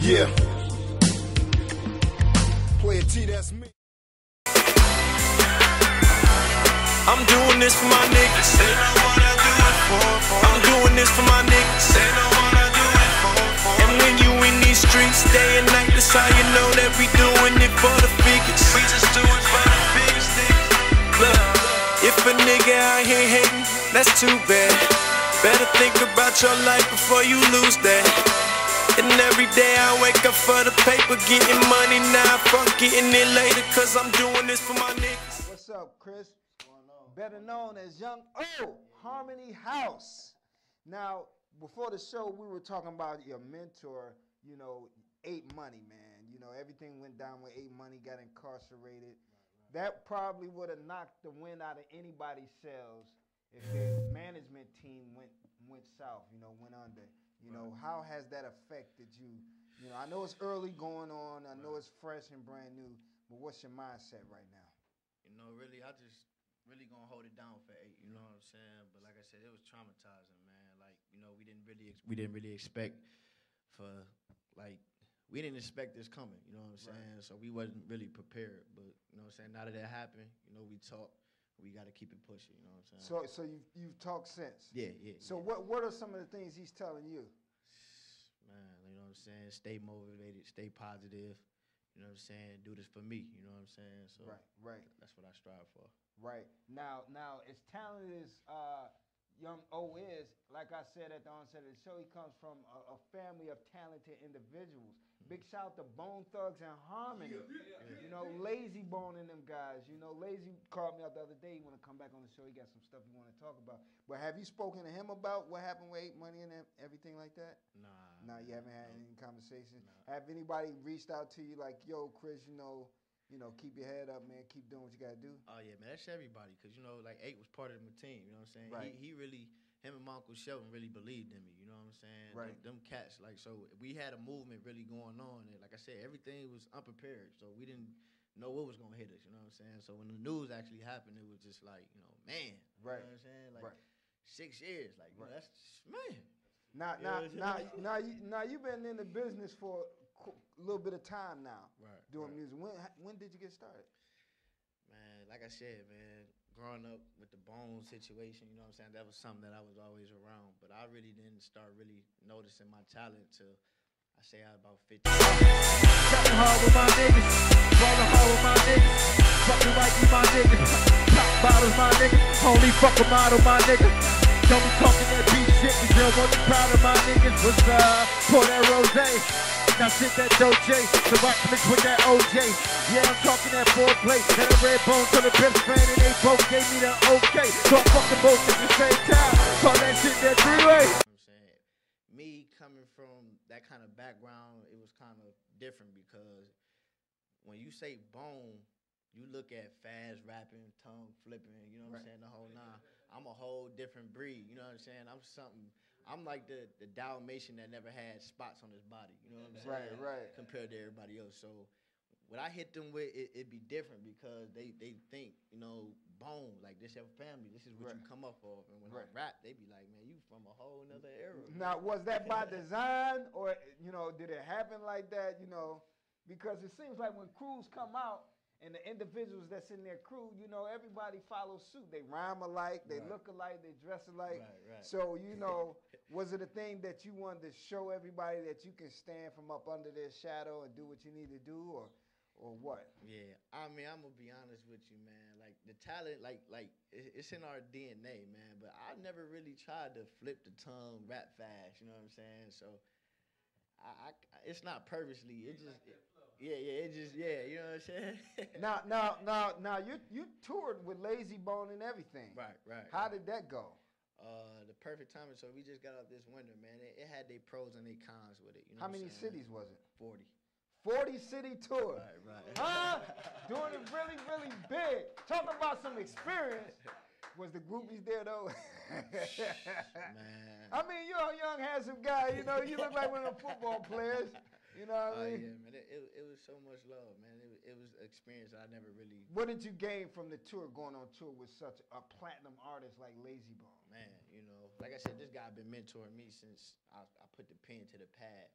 Yeah. Play a T, that's me. I'm doing this for my niggas. They know what I do it for. I'm doing this for my niggas. They know what I do it for. And when you in these streets day and night, that's how you know that we doing it for the figures. We just do it for the biggest niggas. Look, if a nigga out here hating, that's too bad. Better think about your life before you lose that. And every day I wake up for the paper, getting money now, fuck getting it later, cause I'm doing this for my niggas. What's up, Chris? Better known as Young O, Harmony House. Now, before the show, we were talking about your mentor, you know, 8 Money, man. You know, everything went down with 8 Money, got incarcerated. That probably would have knocked the wind out of anybody's sails if the management team went south, you know, went under. You know, how has that affected you? You know, I know it's early going on. I know it's fresh and brand new, but what's your mindset right now? You know, really, I just really gonna hold it down for 8. You know what I'm saying? But like I said, it was traumatizing, man. Like, you know, we didn't really expect for, like, we didn't expect this coming. You know what I'm saying? So we wasn't really prepared. But you know what I'm saying? Now that it happened, you know, we talked. We got to keep it pushing. You know what I'm saying? So you've talked since. Yeah. So what are some of the things he's telling you? Man, you know what I'm saying? Stay motivated, stay positive. You know what I'm saying? Do this for me. You know what I'm saying? So right. That's what I strive for. Right. Now as talented as Young O is, like I said at the onset of the show, he comes from a family of talented individuals. Big shout out to Bone Thugs and Harmony. You know, Lazy Bone and them guys. You know, Lazy called me up the other day. He want to come back on the show. He got some stuff he want to talk about. But have you spoken to him about what happened with 8 Money and everything like that? Nah, you haven't had any conversations. Nah. Have anybody reached out to you like, yo, Chris, you know, keep your head up, man. Keep doing what you got to do? Oh, yeah, man. That's everybody. Because, you know, like 8 was part of my team. You know what I'm saying? Right. He really, him and my Uncle Shelton really believed in me. You know what I'm saying? Right. Them cats, like, so we had a movement really going on. And like I said, everything was unprepared. So we didn't know what was going to hit us. You know what I'm saying? So when the news actually happened, it was just like, you know, man. Right. You know what I'm saying? Like 6 years. Like, you know, that's, man. Now you've been in the business for a little bit of time now. Right. Doing music. When did you get started? Man, like I said, man, growing up with the Bone situation, you know what I'm saying, that was something that I was always around. But I really didn't start really noticing my talent till I say I was about 15. Fucking hard with my niggas, rolling hard with my niggas, fucking right with my niggas, top bottles my niggas, only fuck a model my niggas. Don't be talking that beat shit, cause you don't want you proud of my niggas. What's pour that rosé? Now sit that Doja, the rock mix with that OJ. Yeah, I'm talking that foreplay, and a red bone to the best friend, and they both gave me the okay. So I'm fucking both at the same time. Call that shit that 3-way. You know what I'm saying? Me coming from that kind of background, it was kind of different because when you say Bone, you look at fast rapping, tongue flipping, you know what I'm saying, the whole nine. I'm a whole different breed, you know what I'm saying? I'm like the Dalmatian that never had spots on his body, you know what I'm saying? Right. Compared to everybody else. So what I hit them with, it'd be different because they think, you know, Bone, like this your family, this is what you come up off. And when I rap, they be like, man, you from a whole nother era. Now, was that by design or, you know, did it happen like that, you know? Because it seems like when crews come out, and the individuals that's in their crew, you know, everybody follows suit. They rhyme alike, they look alike, they dress alike. Right. So, you know, was it a thing that you wanted to show everybody that you can stand from up under their shadow and do what you need to do, or what? Yeah, I mean, I'm gonna be honest with you, man. Like the talent, like it's in our DNA, man. But I never really tried to flip the tongue, rap fast. You know what I'm saying? So, it's not purposely. It just. You know what I'm saying? Now, you toured with Lazy Bone and everything. Right. How did that go? The perfect timing. So we just got out this winter, man. It had their pros and their cons with it. You know How many cities was it? 40. 40 city tour. Right. Huh? Doing it really, really big. Talking about some experience. Was the groupies there though? Man. I mean, you're a young, handsome guy. You know, you look like one of the football players. You know what I mean? Yeah, man. It was so much love, man. It was an experience that I never really. What did you gain from the tour, going on tour with such a platinum artist like Lazy Bone? Man, you know, like I said, this guy been mentoring me since I put the pen to the pad.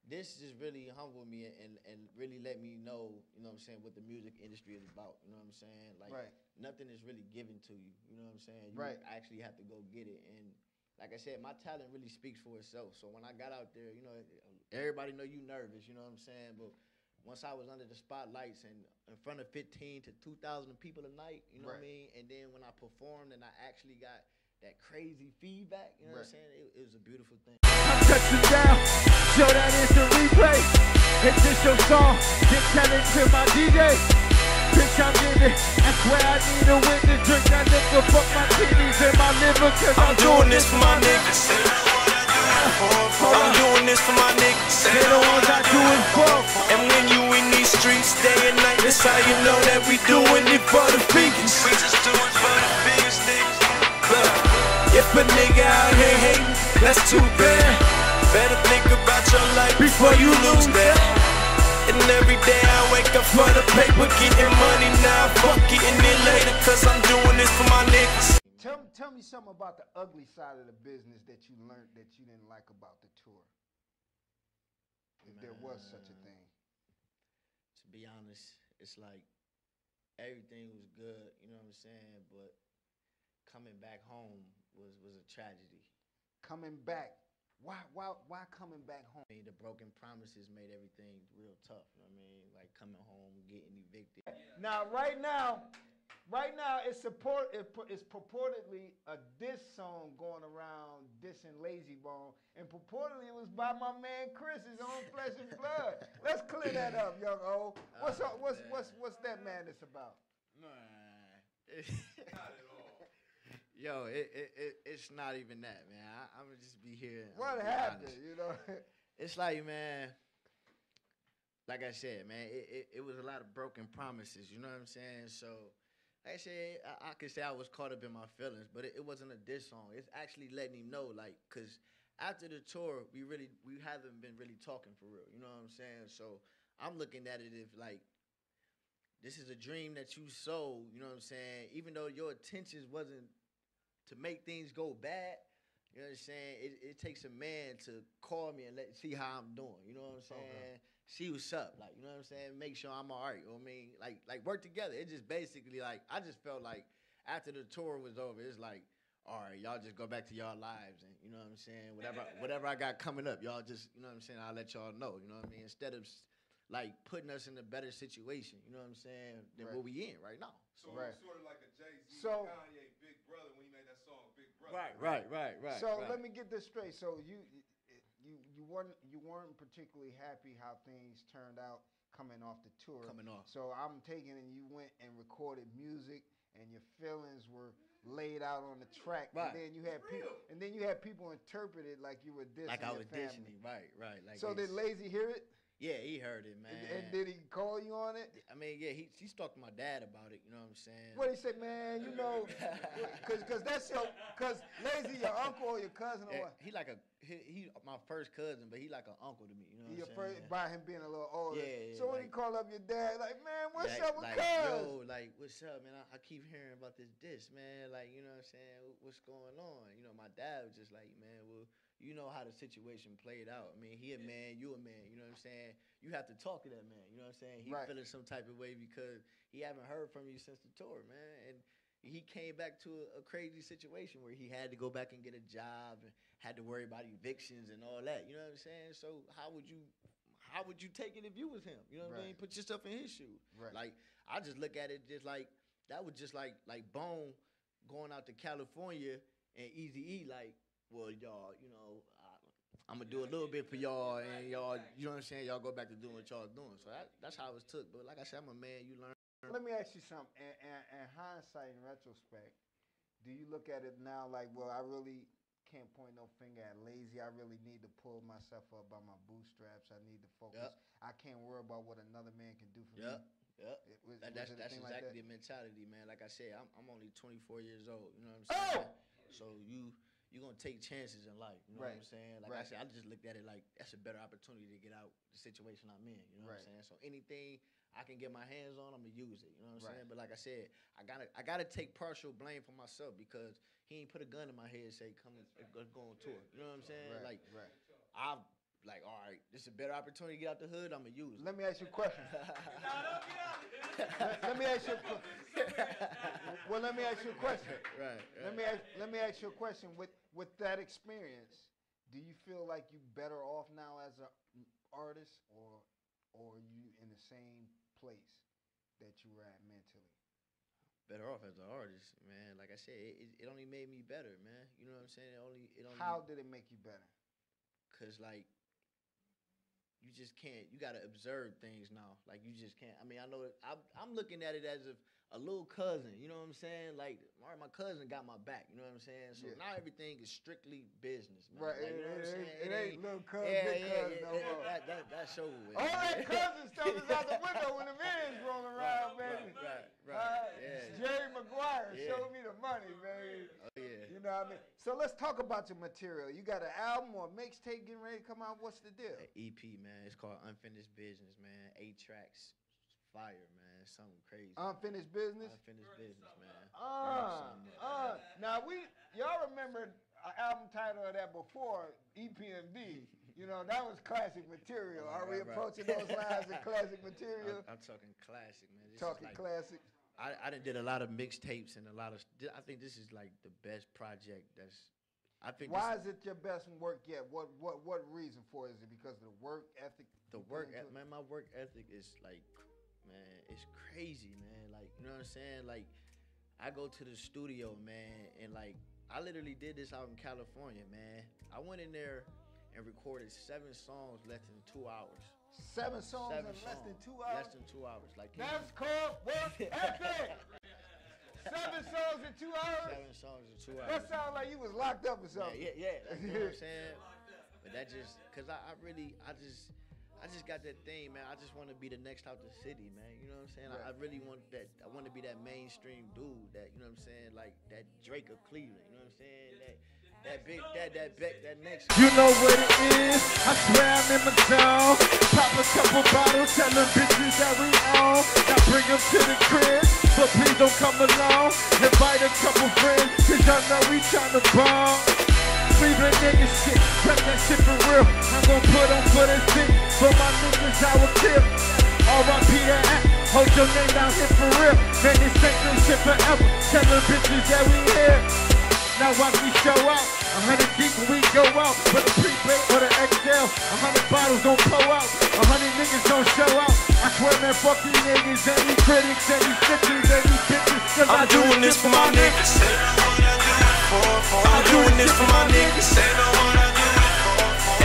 this just really humbled me and really let me know, you know what I'm saying, what the music industry is about. You know what I'm saying? Like nothing is really given to you. You know what I'm saying? You actually have to go get it. And like I said, my talent really speaks for itself. So when I got out there, you know, everybody know you nervous, you know what I'm saying? But once I was under the spotlights and in front of 15 to 2,000 people a night, you know what I mean? And then when I performed and I actually got that crazy feedback, you know what I'm saying? It was a beautiful thing. I'm touching down, show that instant replay. It's just your song, just tell it to my DJ. Bitch, I'm getting it, that's where I need a witness. Drink that liquor, fuck my kidneys and my liver, cause I'm doing this for my niggas. I'm doing this for my niggas. They're the ones I do it for. And when you in these streets day and night, that's how you know that we doing it for the biggest. We just do it for the biggest niggas. Look, if a nigga out here hating, that's too bad. Better think about your life before you lose that. And every day I wake up for the paper, getting money now. Fuck getting it later, cause I'm doing this for my niggas. Tell me something about the ugly side of the business that you learned that you didn't like about the tour. If there was such a thing. To be honest, it's like everything was good, you know what I'm saying? But coming back home was a tragedy. Coming back. Why coming back home? I mean, the broken promises made everything real tough, you know what I mean? Like coming home, getting evicted. Now, right now, it's purportedly a diss song going around dissing Lazy Bone, and purportedly it was by my man Chris, his own flesh and blood. Let's clear that up, young O. What's that madness about? Not at all. Yo, it's not even that, man. I'm gonna just be here. What happened? You know, it's like, man. Like I said, man, it was a lot of broken promises. You know what I'm saying? So. Like I said, I could say I was caught up in my feelings, but it wasn't a diss song. It's actually letting him know, like, because after the tour, we haven't been really talking for real. You know what I'm saying? So I'm looking at it if, like, this is a dream that you sold, you know what I'm saying? Even though your intentions wasn't to make things go bad, you know what I'm saying? It takes a man to call me and see how I'm doing. You know what I'm saying? See what's up, like, you know what I'm saying? Make sure I'm all right. You know what I mean? Like work together. It just basically, like, I just felt like after the tour was over, it's like, all right, y'all just go back to y'all lives, and you know what I'm saying? Whatever I got coming up, y'all just, you know what I'm saying? I'll let y'all know. You know what I mean? Instead of like putting us in a better situation, you know what I'm saying, than what we in right now. So it was sort of like a Jay-Z Kanye Big Brother when he made that song Big Brother. Right. So let me get this straight. So you weren't particularly happy how things turned out coming off the tour. So I'm taking it you went and recorded music and your feelings were laid out on the track. Right. And then you had people interpret it like you were dissing like I was family. dissing him. Right. Like so did Lazy hear it? Yeah, he heard it, man. And did he call you on it? I mean, yeah, he talked to my dad about it, you know what I'm saying? What he said, man, you know, because Lazy your uncle or your cousin or what? He my first cousin, but he like an uncle to me, you know what I'm saying? By him being a little older. Yeah. So when he called up your dad, like, man, what's up with cuz? Yo, like, what's up, man? I keep hearing about this diss, man. Like, you know what I'm saying? What's going on? You know, my dad was just like, man, well, you know how the situation played out. I mean, he a man, you a man. You know what I'm saying? You have to talk to that man. You know what I'm saying? He feeling some type of way because he haven't heard from you since the tour, man. And he came back to a crazy situation where he had to go back and get a job and had to worry about evictions and all that. You know what I'm saying? So how would you take it if you was him? You know what I mean? Put yourself in his shoes. Right. Like, I just look at it just like that was just like Bone going out to California and Eazy-E like, well, y'all, you know, I'm going to do a little bit for y'all, and y'all, you know what I'm saying, y'all go back to doing what y'all doing. So that's how it was took. But like I said, I'm a man, you learn. Let me ask you something. In hindsight, in retrospect, do you look at it now like, well, I really can't point no finger at Lazy. I really need to pull myself up by my bootstraps. I need to focus. I can't worry about what another man can do for me. That's exactly the mentality, man. Like I said, I'm only 24 years old. You know what I'm saying? So you're going to take chances in life. You know what I'm saying? Like I said, I just looked at it like that's a better opportunity to get out the situation I'm in. You know what I'm saying? So anything I can get my hands on, I'm going to use it. You know what I'm saying? But like I said, I gotta take partial blame for myself because he ain't put a gun in my head and say, come, let's go on tour. You know what I'm saying? like, all right, this is a better opportunity to get out the hood, I'm going to use it. Let me ask you a question. Let me ask you a question. Well, let me ask you a question. Right. Let me ask you a question. With that experience, do you feel like you better off now as an artist, or are you in the same place that you were at mentally? Better off as an artist, man. Like I said, it only made me better, man. You know what I'm saying? It only. How did it make you better? Cause like, you just can't. You gotta observe things now. Like you just can't. I mean, I know I'm looking at it as if a little cousin. You know what I'm saying? Like, all right, my cousin got my back. You know what I'm saying? So now everything is strictly business, man. Right. Like, you know what I'm saying? It ain't little cousin, big cousin no more. That show with. All that cousin stuff is out the window when the man's rolling around, baby. Right. Yeah. Jerry Maguire showed me the money, baby. Oh yeah. You know what I mean? So let's talk about your material. You got an album or mixtape getting ready to come out? What's the deal? EP, man. It's called Unfinished Business, man. 8 tracks. Fire, man. Something crazy. Unfinished Business? Unfinished Business, man. Now y'all remember an album title of that before, EPMD. You know, that was classic material. Are we approaching those lines of classic material? I'm talking classic, man. Talking classic. I done did a lot of mixtapes and a lot of. I think this is like the best project. Why is it your best work yet? What reason for it? Is it because of the work ethic? Man, my work ethic is like, man, it's crazy, man. Like, you know what I'm saying? Like, I go to the studio, man, and like, I literally did this out in California, man. I went in there and recorded 7 songs less than 2 hours. 7 songs in less than 2 hours? Less than 2 hours. Like, that's called work ethic! 7 songs in 2 hours? 7 songs in 2 hours. That sounds like you was locked up or something. Yeah. That's what I'm saying. But that just, cause I just got that thing, man. I just want to be the next out the city, man. You know what I'm saying? Right. I really want that. I want to be that mainstream dude. That, you know what I'm saying? Like that Drake of Cleveland. You know what I'm saying? That next. You know what it is. I swear I'm in my zone. Pop a couple bottles, tell them bitches that we own. Now bring them to the crib, but please don't come along. Invite a couple friends, cause y'all know we tryna bomb. Cleveland niggas shit, prep that shit for real. I'm gon' put on for the city, for my niggas I will kill. R.I.P. that act, hold your name down here for real. Man, this ain't no shit forever. Tell them bitches that we here. Now watch me show out, 100 deep when we go out. For the prepaid or the XL, 100 bottles gon' pour out, 100 niggas gon' show out. I swear, man, fuck these niggas, any critics, any bitches, any bitches. I'm doing this for my niggas. I'm doing this for my niggas.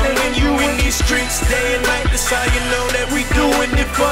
And when you in these streets day and night, that's how you know that we doing it for